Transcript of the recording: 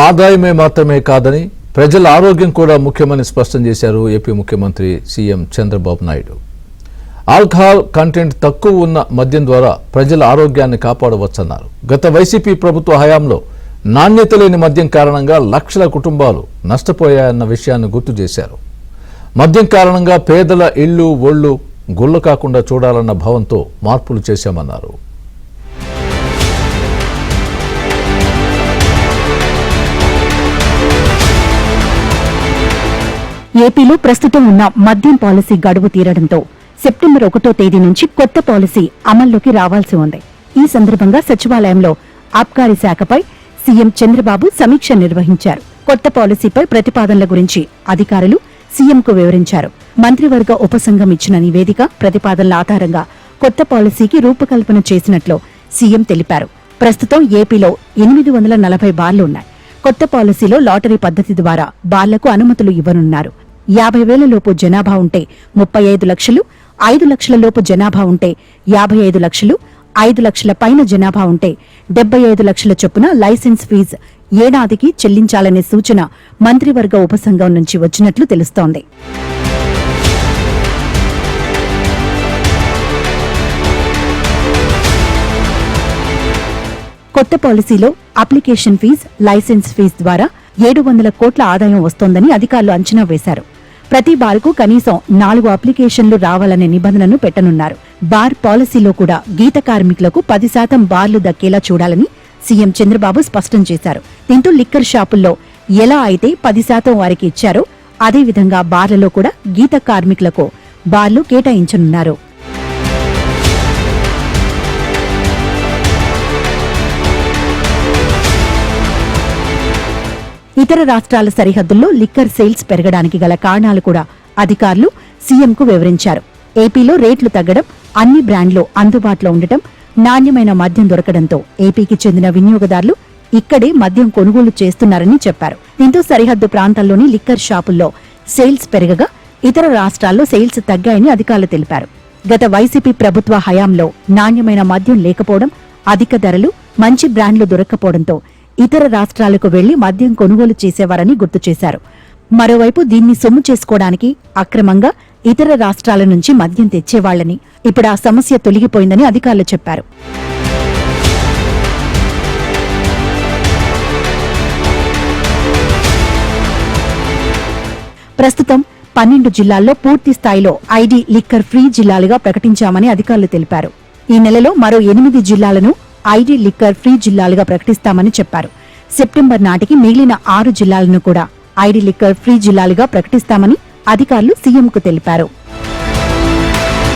ఆదాయమే మాత్రమే కాదని ప్రజల ఆరోగ్యం కూడా ముఖ్యమని స్పష్టం చేశారు ఏపీ ముఖ్యమంత్రి CM Chandrababu Naidu. Alcohol content తక్కువ ఉన్న మద్యం ద్వారా ప్రజల ఆరోగ్యాన్ని కాపాడవచ్చన్నారు. గత వైసీపీ ప్రభుత్వ హయాంలో నాణ్యత లేని మద్యం కారణంగా లక్షల కుటుంబాలు నష్టపోయాయన్న విషయాన్ని గుర్తు చేశారు. మద్యం కారణంగా పేదల ఇళ్లు ఒళ్ళు గుల్ల కాకుండా చూడాలన్న భావంతో మార్పులు చేశామన్నారు. ఏపీలో ప్రస్తుతం ఉన్న మద్యం పాలసీ గడువు తీరడంతో సెప్టెంబర్ 1వ తేదీ నుంచి కొత్త పాలసీ అమల్లోకి రావాల్సి ఉంది. ఈ సందర్భంగా సచివాలయంలో ఆబ్కారీ శాఖపై సీఎం చంద్రబాబు సమీక్ష నిర్వహించారు. కొత్త పాలసీపై ప్రతిపాదనల గురించి అధికారులు సీఎంకు వివరించారు. మంత్రివర్గ ఉపసంఘం ఇచ్చిన నివేదిక ప్రతిపాదనల ఆధారంగా కొత్త పాలసీకి రూపకల్పన చేసినట్లు సీఎం తెలిపారు. ప్రస్తుతం ఏపీలో 840 బార్లు ఉన్నాయి. కొత్త పాలసీలో లాటరీ పద్ధతి ద్వారా బార్లకు అనుమతులు ఇవ్వనున్నారు. 50,000 లోపు జనాభా ఉంటే 35 లక్షలు, 5 లక్షల లోపు జనాభా ఉంటే 55 లక్షలు, 5 లక్షల పైన జనాభా ఉంటే 75 లక్షల చొప్పున లైసెన్స్ ఫీజు ఏడాదికి చెల్లించాలనే సూచన మంత్రివర్గ ఉపసంఘం నుంచి వచ్చినట్లు తెలుస్తోంది. కొత్త పాలసీలో అప్లికేషన్ ఫీజు, లైసెన్స్ ఫీజు ద్వారా 700 కోట్ల ఆదాయం వస్తోందని అధికారులు అంచనా వేశారు. ప్రతి బార్కు కనీసం 4 అప్లికేషన్లు రావాలనే నిబంధనను పెట్టనున్నారు. బార్ పాలసీలో కూడా గీత కార్మికులకు 10% బార్లు దక్కేలా చూడాలని సీఎం చంద్రబాబు స్పష్టం చేశారు. దీంతో లిక్కర్ షాపుల్లో ఎలా అయితే 10% వారికి ఇచ్చారో అదేవిధంగా బార్లలో కూడా గీత కార్మికులకు బార్లు కేటాయించనున్నారు. ఇతర రాష్ట్రాల సరిహద్దుల్లో లిక్కర్ సేల్స్ పెరగడానికి గల కారణాలు కూడా అధికారులు సీఎంకు వివరించారు. ఏపీలో రేట్లు తగ్గడం, అన్ని బ్రాండ్లు అందుబాటులో ఉండటం, నాణ్యమైన మద్యం దొరకడంతో ఏపీకి చెందిన వినియోగదారులు ఇక్కడే మద్యం కొనుగోలు చేస్తున్నారని చెప్పారు. దీంతో సరిహద్దు ప్రాంతాల్లోని లిక్కర్ షాపుల్లో సేల్స్ పెరగగా ఇతర రాష్ట్రాల్లో సేల్స్ తగ్గాయని అధికారులు తెలిపారు. గత వైసీపీ ప్రభుత్వ హయాంలో నాణ్యమైన మద్యం లేకపోవడం, అధిక ధరలు, మంచి బ్రాండ్లు దొరక్కపోవడంతో ఇతర రాష్ట్రాలకు వెళ్లి మద్యం కొనుగోలు చేసేవారని గుర్తు చేశారు. మరోవైపు దీన్ని సొమ్ము చేసుకోవడానికి అక్రమంగా ఇతర రాష్ట్రాల నుంచి మద్యం తెచ్చేవాళ్లని, ఇప్పుడు ఆ సమస్య తొలగిపోయిందని అధికారులు చెప్పారు. ప్రస్తుతం 12 జిల్లాల్లో పూర్తి స్థాయిలో ఐడీ లిక్కర్ ఫ్రీ జిల్లాలుగా ప్రకటించామని అధికారులు తెలిపారు. ఈ నెలలో మరో 8 జిల్లాలను ఐడీ లిక్కర్ ఫ్రీ జిల్లాలుగా ప్రకటిస్తామని చెప్పారు. సెప్టెంబర్ నాటికి మిగిలిన 6 జిల్లాలను కూడా ఐడీ లిక్కర్ ఫ్రీ జిల్లాలుగా ప్రకటిస్తామని అధికారులు సీఎంకు తెలిపారు.